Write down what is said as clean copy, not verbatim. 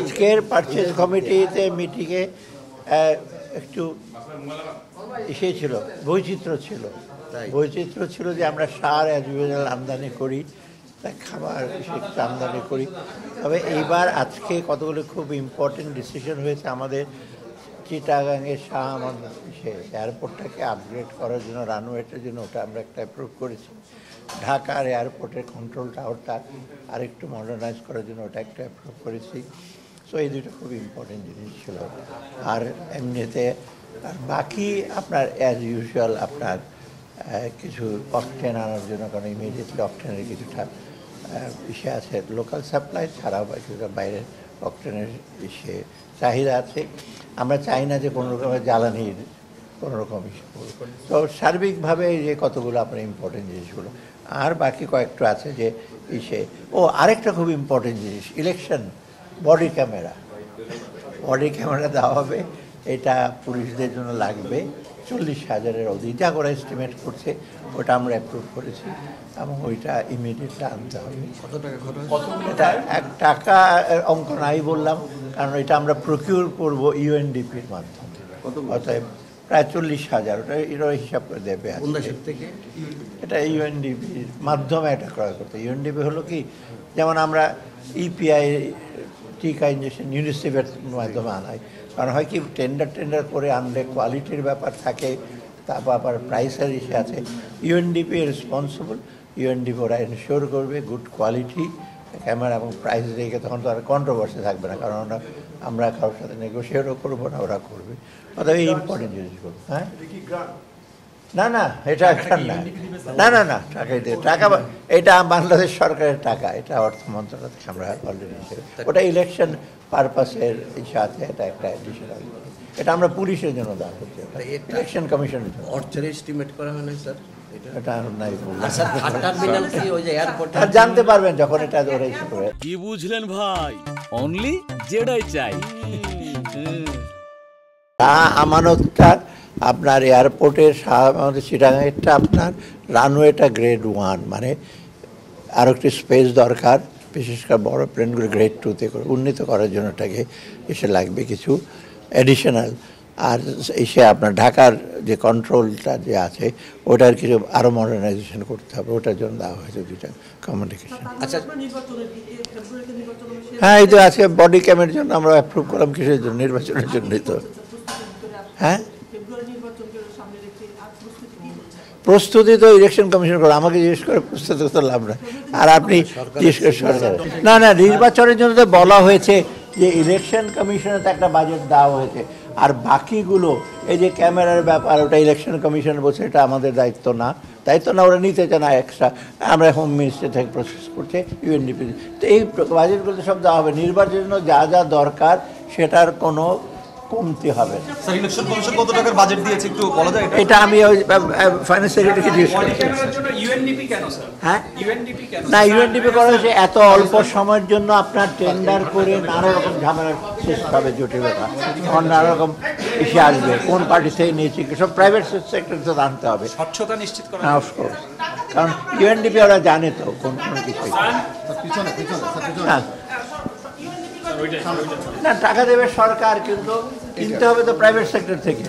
আজকের পারচেজ কমিটিতে মিটিংয়ে একটু এসে ছিল, বৈচিত্র্য ছিল যে আমরা সার অ্যাজ ইউজুয়াল আমদানি করি, খাবার একটু আমদানি করি। তবে এইবার আজকে কতগুলো খুব ইম্পর্টেন্ট ডিসিশন হয়েছে। আমাদের চিটাগাংয়ের শাহ আমানত এয়ারপোর্টটাকে আপগ্রেড করার জন্য, রানওয়েটার জন্য ওটা আমরা একটা অ্যাপ্রুভ করেছি। ঢাকার এয়ারপোর্টের কন্ট্রোল টাওয়ারটা আরেকটু মডার্নাইজ করার জন্য ওটা একটা অ্যাপ্রুভ করেছি। সো এই দুটো খুব ইম্পর্টেন্ট জিনিস ছিল। আর এমনিতে আর বাকি আপনার অ্যাজ ইউজুয়াল আপনার কিছু অকটেন আনার জন্য, কারণ ইমিডিয়েটলি অকটেনের কিছুটা ইসে আছে, লোকাল সাপ্লাই ছাড়াও কিছুটা বাইরের অকটেনের চাহিদা আছে। আমরা চাই না যে কোনো রকমের জ্বালানির কোনো রকম ইস্যু করব। তো সার্বিকভাবে যে কতগুলো আপনার ইম্পর্টেন্ট জিনিসগুলো, আর বাকি কয়েকটা আছে যে আরেকটা খুব ইম্পর্টেন্ট জিনিস, ইলেকশন বডি ক্যামেরা দেওয়া হবে। এটা পুলিশদের জন্য লাগবে 40,000-এর অধিক, যা করে এস্টিমেট করছে ওটা আমরা অ্যাপ্রুভ করেছি এবং ওইটা ইমিডিয়েটলি আনতে হবে। কত টাকা খরচ? এটা টাকা অঙ্ক নাই বললাম, কারণ এটা আমরা প্রকিউর করব ইউএনডিপির মাধ্যমে। অতএব প্রায় 40,000, ওটা এরা হিসাব করে দেবে থেকে। এটা ইউএনডিপির মাধ্যমে এটা ক্রয় করতে। ইউএনডিপি হলো কি, যেমন আমরা ইপিআই টিকা ইঞ্জেকশন ইউনিসেফের মাধ্যমে আনাই। কারণ হয় কি, টেন্ডার করে আনলে কোয়ালিটির ব্যাপার থাকে, তারপর আবার প্রাইসের ইস্যু আছে। ইউএনডিপি রেসপন্সিবল, ইউএনডিপি ওরা এনশিওর করবে গুড কোয়ালিটি ক্যামেরা এবং প্রাইস রেখে, তখন তো আর কন্ট্রোভার্সি থাকবে না, কারণ আমরা কারোর সাথে নেগোসিয়েটও করবো না, ওরা করবে। অর্থাৎ এই ইম্পর্টেন্ট জিনিসগুলো। হ্যাঁ, না এটা একটা না টাকা এটা বাংলাদেশ সরকারের টাকা, এটা অর্থ মন্ত্রণালয় থেকে আমরা অলরেডি, ওটা ইলেকশন পারপাসের সাথে এটা একটা অ্যাডিশনাল, এটা আমরা পুলিশের জন্য দেওয়া হচ্ছে, ইলেকশন কমিশনের জন্য। অর্থের এস্টিমেট করা হয় না স্যার? এটা নাই জানতে পারবেন যখন এটা কি বুঝলেন ভাই, অনলি যেটাই চাই। আমানতটা আপনার এয়ারপোর্টের আমাদের চিটাগাংয়েরটা আপনার রানওয়েটা গ্রেড 1, মানে আরও একটি স্পেস দরকার, বিশেষ করে বড় প্লেনগুলো গ্রেড 2-তে উন্নীত করার জন্য এটাকে লাগবে কিছু অ্যাডিশনাল। আর আপনার ঢাকার যে কন্ট্রোলটা যে আছে ওটার কিছু আরও মডার্নাইজেশন করতে হবে, ওটার জন্য দেওয়া হয়েছে 2টা কমিউনিকেশন। আচ্ছা, হ্যাঁ, এই তো আজকে বডি ক্যামের জন্য আমরা অ্যাপ্রুভ করলাম, কিসের জন্য? নির্বাচনের জন্যই তো। হ্যাঁ, প্রস্তুতি তো ইলেকশন কমিশন করে, আমাকে জিজ্ঞেস করে প্রস্তুতি তো লাভ না। আর আপনি জিজ্ঞেস করে সরকার, না নির্বাচনের জন্য তো বলা হয়েছে যে ইলেকশন কমিশনে তো একটা বাজেট দেওয়া হয়েছে, আর বাকিগুলো এই যে ক্যামেরার ব্যাপার ওটা ইলেকশন কমিশন বলছে এটা আমাদের দায়িত্ব না, ওরা নিতে চায় না এক্সট্রা, আমরা হোম মিনিস্ট্রি থেকে প্রসেস করছে ইউএনডিপি। তো এই বাজেটগুলো সব দেওয়া হবে, নির্বাচনের জন্য যা যা দরকার সেটার কোনো কমতি হবে না। ইলেকশন কমিশন কত টাকার বাজেট দিয়েছে একটু বলা যায়? এটা আমি ওই ফাইন্যান্স সেক্রেটারিকে জিজ্ঞেস করেছি। হ্যাঁ, না ইউএনডিপি করা হয়েছে এত অল্প সময়ের জন্য, আপনার টেন্ডার করে নানা রকম ঝামেলার সৃষ্টি হবে, জটিলতা, নানা রকম ইস্যু আসবে, কোন পার্টি থেকে নিয়েছি, সব প্রাইভেট সেক্টর তো আনতে হবে, স্বচ্ছতা নিশ্চিত করা। হ্যাঁ, অফকোর্স, কারণ ইউএনডিপি ওরা জানে তো কোন কিছু। না, টাকা দেবে সরকার, কিন্তু কিনতে হবে তো প্রাইভেট সেক্টর থেকে।